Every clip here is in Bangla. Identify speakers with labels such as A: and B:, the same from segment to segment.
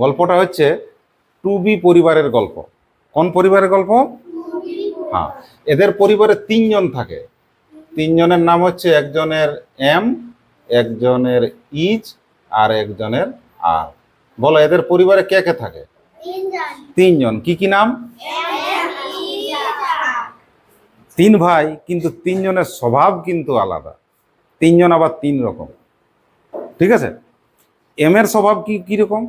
A: গল্পটা হচ্ছে টু বি পরিবারের গল্প। কোন পরিবারের গল্প? হ্যাঁ, এদের পরিবারে তিনজন থাকে। তিনজনের নাম হচ্ছে, একজনের এম, একজনের ইজ, আর একজনের আর। বলো এদের পরিবারে কে কে থাকে? তিনজন। কি কি নাম? তিন ভাই, কিন্তু তিনজনের স্বভাব কিন্তু আলাদা। তিনজন আবার তিন রকম। ঠিক আছে? এম এর স্বভাব কি কিরকম?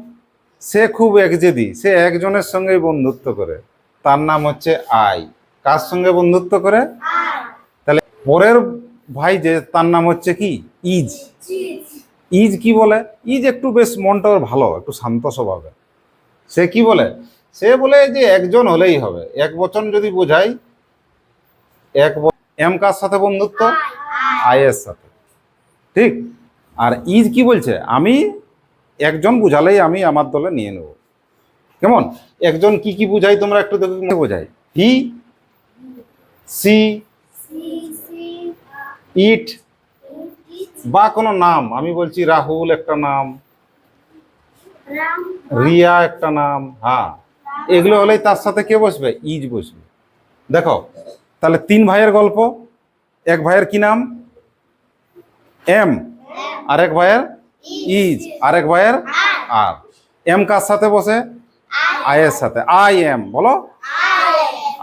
A: সে খুব একজেদি, সে একজনের সঙ্গে বন্ধুত্ব করে, তার নাম হচ্ছে আই। কার সঙ্গে বন্ধুত্ব করে? তাহলে পরের ভাই যে, তার নাম হচ্ছে কি? ইজ। ইজ কি বলে? ইজ একটু বেশ মনটা ওর ভালো, একটু শান্ত স্বভাবের। সে কি বলে? সে বলে যে একজন হলেই হবে, এক বচন যদি বোঝাই এম কার সাথে বন্ধুত্ব? আই এর সাথে। ঠিক। আর ইজ কি বলছে? আমি একজন বুঝালেই আমি আমার দলে নিয়ে নেব। কেমন? একজন কি কি বুঝাই তোমরা একটু দেখে বোঝাই। হি, সি, ইট, বা কোনো নাম। আমি বলছি রাহুল একটা নাম, রিয়া একটা নাম। হ্যাঁ, এগুলো হলেই তার সাথে কে বসবে? ইজ বসবে। দেখো তাহলে তিন ভাইয়ের গল্প। এক ভাইয়ের কি নাম? এম। আরেক ভাইয়ের ইজ, আরেক ভাইয়ের আর। এম কার সাথে বসে? আই এর সাথে। আই এম, বলো।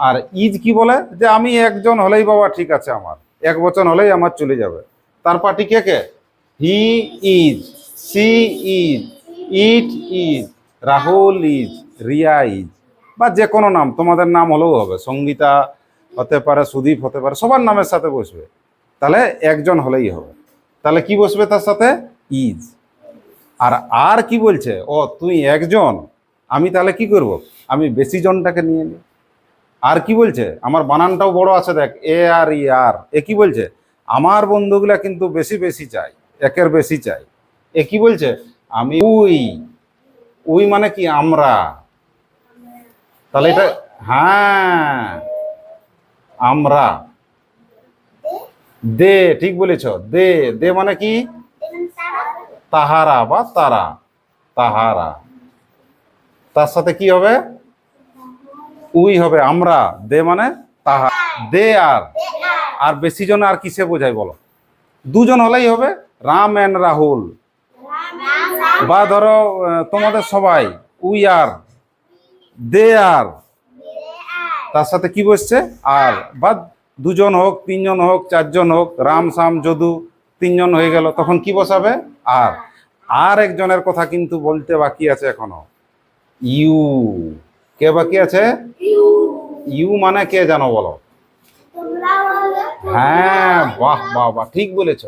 A: আর ইজ কি বলে? যে আমি একজন হলেই বাবা ঠিক আছে, আমার এক বচন হলেই আমার চলে যাবে। তার পার্টি কে কে? He is, she is, it is, Rahul is, Riya is, বা যে কোনো নাম, তোমাদের নাম হলেও হবে, সঙ্গীতা হতে পারে, সুদীপ হতে পারে, সবার নামের সাথে বসবে। তাহলে একজন হলেই হবে। তাহলে কি বসবে তার সাথে? ইজ। আর কি বলছে? ও তুই একজন, আমি তাহলে কি করব? আমি বেশি জনটাকে নিয়ে নিই। আর কি বলছে? আমার বানানটাও বড় আছে, দেখ, এ আর ই আর। এ কি বলছে? আমার বন্ধুগুলা কিন্তু বেশি বেশি চাই, একের বেশি চাই। এ কি বলছে? আমি উই। উই মানে কি? আমরা। তাহলে এটা, হ্যাঁ, আমরা। দে, ঠিক বলেছ। দে, দে মানে কি? তাহারা বা তারা। তাহারা। তার সাথে কি হবে? উই হবে, আমরা। দে মানে তাহা। দে আর। আর বেশি জন আর কিসে বোঝায় বলো? দুজন হলেই হবে, রাম এন্ড রাহুল। বা ধরো তোমাদের সবাই, উই আর, দে আর, তার সাথে কি বসছে? আর। বা দুজন হোক, তিনজন হোক, চারজন হোক, রাম শাম যদু, তিনজন হয়ে গেল, তখন কি বসাবে? আর। আর একজনের কথা কিন্তু বলতে বাকি আছে এখনো, ইউ। কে বাকি আছে? ইউ মানে কে জানো বলো? হ্যাঁ, বাহ বাহ বাহ, ঠিক বলেছ।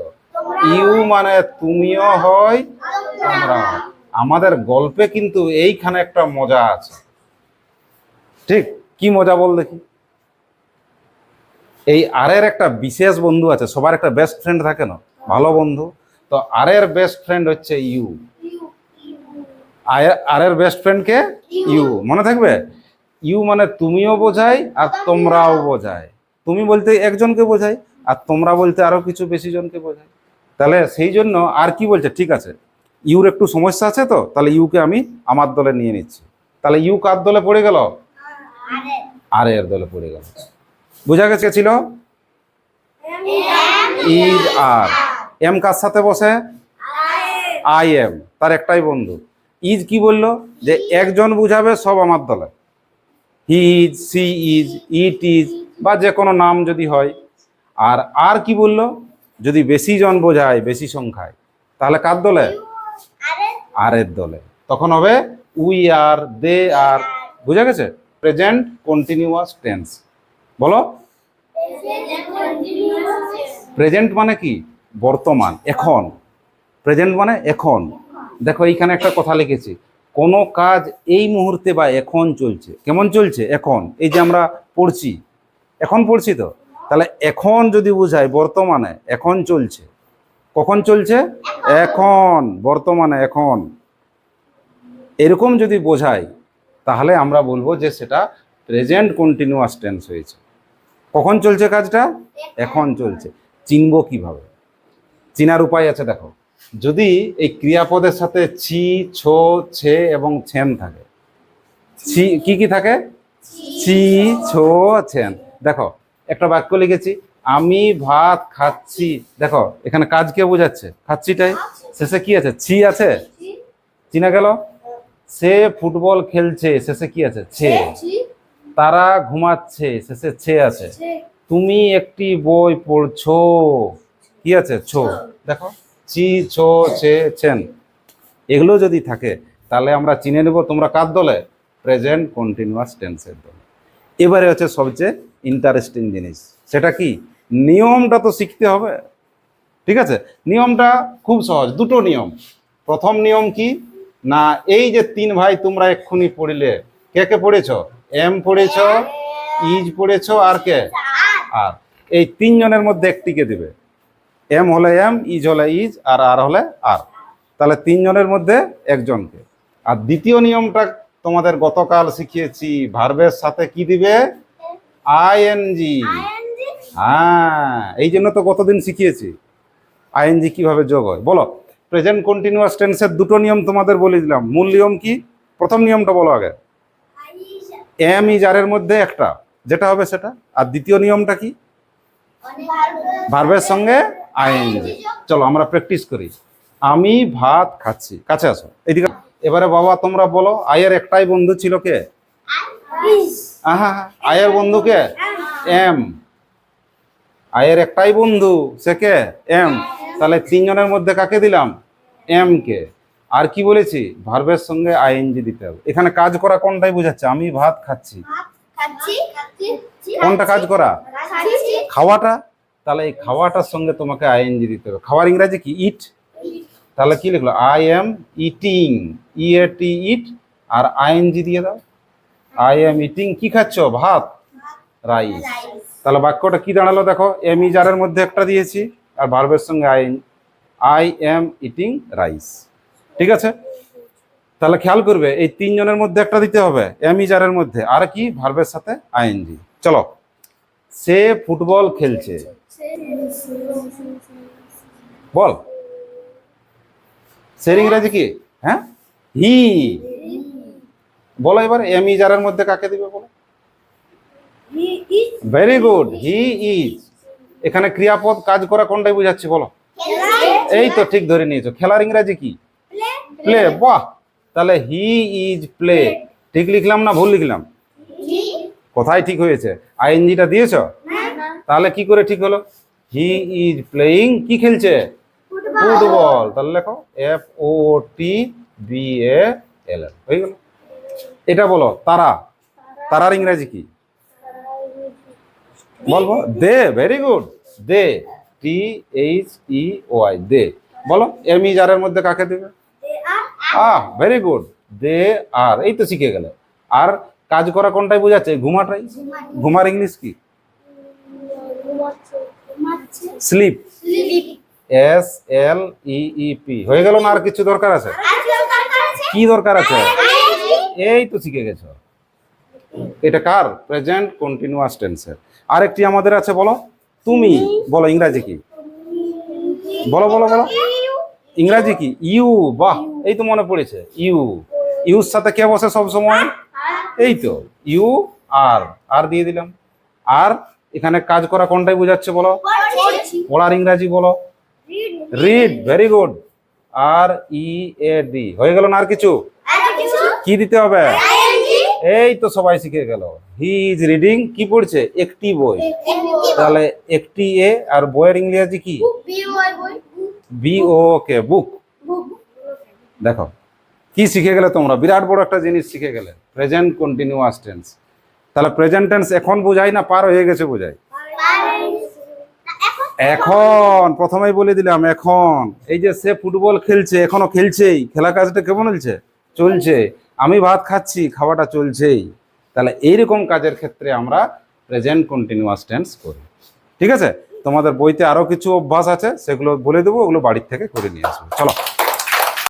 A: ইউ মানে তুমিও হয়, তোমরা। আমাদের গল্পে কিন্তু এইখানে একটা মজা আছে। ঠিক, কি মজা বল দেখি। এই আরের একটা বিশেষ বন্ধু আছে, সবার একটা বেস্ট ফ্রেন্ড থাকে না, ভালো বন্ধু। তো আরের বেস্ট ফ্রেন্ড হচ্ছে ইউ। আরের বেস্ট ফ্রেন্ড কে? ইউ। মনে থাকবে? ইউ মানে তুমিও বোঝায় আর তোমরাও বোঝায়। তুমি বলতে একজনকে বোঝায়, আর তোমরা বলতে আরো কিছু বেশি জনকে বোঝায়। তাহলে সেই জন্য আর কি বলছে? ঠিক আছে, ইউর একটু সমস্যা আছে, তো তাহলে ইউকে আমি আমার দলে নিয়ে নিচ্ছি। তাহলে ইউ কার দলে পড়ে গেল? আর এর দলে পড়ে গেল। বোঝা গেছে? ছিল ইজ আর। এম কার সাথে বসে? আই এম, তার একটাই বন্ধু। ইজ কি বললো? যে একজন বুঝাবে, সব আমার দলে। He is, she is, it is, বা যে কোনো নাম যদি হয়। আর কি বললো? যদি বেশি জন বোঝায়, বেশি সংখ্যায়, তাহলে কার দলে? আর এর দলে। তখন হবে উই আর, দে আর। বুঝা গেছে? Present continuous tense. বলো। প্রেজেন্ট মানে কি? বর্তমান, এখন। প্রেজেন্ট মানে এখন। দেখো এইখানে একটা কথা লিখেছি, কোনো কাজ এই মুহূর্তে বা এখন চলছে। কেমন চলছে? এখন। এই যে আমরা পড়ছি, এখন পড়ছি তো, তাহলে এখন যদি বোঝায় বর্তমানে, এখন চলছে। কখন চলছে? এখন, বর্তমানে, এখন। এরকম যদি বোঝায়, তাহলে আমরা বলবো যে সেটা প্রেজেন্ট কন্টিনিউয়াস টেন্স হয়েছে। কখন চলছে কাজটা? এখন চলছে। চিনবো কিভাবে? চিনার উপায় আছে, দেখো। যদি এই ক্রিয়াপদের সাথে ছি, ছো, ছে এবং ছেন থাকে, ছি কি কি থাকে? ছি, ছো, ছেন। দেখো একটা বাক্য লিখেছি, আমি ভাত খাচ্ছি। দেখো এখানে কাজ কে বোঝাচ্ছে? খাচ্ছিটাই। শেষে কি আছে? ছি আছে, চিনা গেল। সে ফুটবল খেলছে, শেষে কি আছে? ছে। তারা ঘুমাচ্ছে, শেষে ছে আছে। তুমি একটি বই পড়ছো, কি আছে? ছো। দেখো চি, ছো, ছে, ছেন, এগুলো যদি থাকে তাহলে আমরা চিনে নেব তোমরা কার দলে? প্রেজেন্ট কন্টিনিউয়াস টেন্সের দলে। এবারে হচ্ছে সবচেয়ে ইন্টারেস্টিং জিনিস, সেটা কি? নিয়মটা তো শিখতে হবে, ঠিক আছে? নিয়মটা খুব সহজ, দুটো নিয়ম। প্রথম নিয়ম কি না, এই যে তিন ভাই তোমরা এক্ষুনি পড়িলে, কে কে পড়েছ? এম পড়েছ, ইজ পড়েছ, আর কে? আর। এই তিনজনের মধ্যে একটিকে দিবে। এম হলে এম, ইজ হলে ইজ, আর আর হলে আর। তাহলে তিনজনের মধ্যে একজনকে। আর দ্বিতীয় নিয়মটা তোমাদের গতকাল শিখিয়েছি, ভার্বের সাথে কি দিবে? আইএনজি। হ্যাঁ, এই জন্য তো গতদিন শিখিয়েছি আইএনজি কিভাবে যোগ হয়। বলো, প্রেজেন্ট কন্টিনিউয়াস টেন্সের দুটো নিয়ম তোমাদের বলে দিলাম। মূল নিয়ম কি? প্রথম নিয়মটা বলো আগে। এম ইজ আর এর মধ্যে একটা, যেটা হবে সেটা। আর দ্বিতীয় নিয়মটা কি? ভার্বের সঙ্গে আইএনজি। চলো আমরা প্র্যাকটিস করি। আমি ভাত খাচ্ছি, কাছে আসো এদিকে। এবারে বাবা তোমরা বলো, আয়ের একটাই বন্ধু ছিল, কে? আয়ের বন্ধু কে? এম। আয়ের একটাই বন্ধু, সে কে? এম। তাহলে তিনজনের মধ্যে কাকে দিলাম? M K. আর কি বলেছি? ভার্বের সঙ্গে আইএনজি দিতে হবে। এখানে কাজ করা কোনটাই বোঝাচ্ছে? আমি ভাত খাচ্ছি, কোনটা কাজ করা? খাওয়াটা। তাহলে এই খাওয়াটার সঙ্গে তোমাকে আইএনজি দিতে হবে। খাওয়ার ইংরাজি কি? ইট। তাহলে কি লিখলো? I am eating, E A T, eat, আর আইএনজি দিয়ে দাও। আই এম ইটিং, কি খাচ্ছ? ভাত, রাইস। তাহলে বাক্যটা কি দাঁড়ালো দেখো, এম ইজ আর এর মধ্যে একটা দিয়েছি, আর ভার্বের সঙ্গে আই এম ইটিং রাইস। ঠিক আছে? তাহলে খেয়াল করবে, এই তিনজনের মধ্যে একটা দিতে হবে, এম ইজ আর এর মধ্যে, আর কি? ভার্বের সাথে আইএনজি। চলো, সে ফুটবল খেলছে, বল। সে ইংরাজি কি? হ্যাঁ, হি। বলো এবার, এম ইজ আর এর মধ্যে কাকে দিবে বলো? Very good, he is. এখানে ক্রিয়াপদ কাজ করা কোনটাই বুঝাচ্ছি বলো? এই তো ঠিক ধরে নিয়েছো। খেলার ইংরাজি কি? প্লে। বাহ, তাহলে হি ইজ প্লে। ঠিক লিখলাম না ভুল লিখলাম? কোথায় ঠিক হয়েছে? আইএনজিটা দিয়েছো? তাহলে কি করে ঠিক হলো? হি ইজ প্লেইং, কি খেলছে? ফুটবল। তাহলে লেখো F O T B A এল এল, হয়ে গেল। এটা বলো, তারা। তারার ইংরাজি কি বলবো? দে। ভেরি গুড, দে, টি এইচ ই ওয়াই, দে। বলো, এম ইজ আর এর মধ্যে কাকে দেবে? ভেরি গুড, দে আর। এই তো শিখে গেলে। আর কাজ করা কোনটাই বোঝাচ্ছে? ঘুমাটাই। ঘুমার ইংলিশ কি? স্লিপ, এস এল ই ই পি। হয়ে গেল না? আর কিছু দরকার আছে? কি দরকার আছে? এই তো শিখে গেছো। এটা কার? প্রেজেন্ট কন্টিনিউয়াস টেন্সের। আরেকটি আমাদের আছে, বলো তুমি। বলো ইংরাজি কি? বলো বলো বলো, ইংরাজি কি? ইউ। বাহ, এই তো মনে পড়েছে, ইউ। ইউর সাথে কে বসে সব সময়? এই তো ইউ আর। আর দিয়ে দিলাম। আর এখানে কাজ করা কোনটাই বোঝাচ্ছে বলো? পড়ার ইংরাজি বলো? Read. Very good, R E A D. হয়ে গেল না? আর কিছু কি দিতে হবে? এই তো সবাই শিখে গেল। হি ইজ রিডিং, কি পড়ছে? একটি বই। তাহলে একটি এ, আর বইয়ের ইংরেজি কি? বি ও কে, বুক। দেখো কি শিখে গেলে তোমরা, বিরাট বড় একটা জিনিস শিখে গেলে, প্রেজেন্ট কন্টিনিউয়াস টেন্স। তাহলে প্রেজেন্ট টেন্স এখন বোঝাই না পার হয়ে গেছে বোঝাই? এখন প্রথমেই বলে দিলাম, এখন এই যে সে ফুটবল খেলছে, এখনো খেলছেই, খেলা কাজটা কেমন চলছে? চলছে। আমি ভাত খাচ্ছি, খাওয়াটা চলছেই। তাহলে এইরকম কাজের ক্ষেত্রে আমরা প্রেজেন্ট কন্টিনিউয়াস টেন্স করি। ঠিক আছে? তোমাদের বইতে আরো কিছু অভ্যাস আছে, সেগুলো বলে দেবো, ওগুলো বাড়ির থেকে করে নিয়ে আসবো। চলো।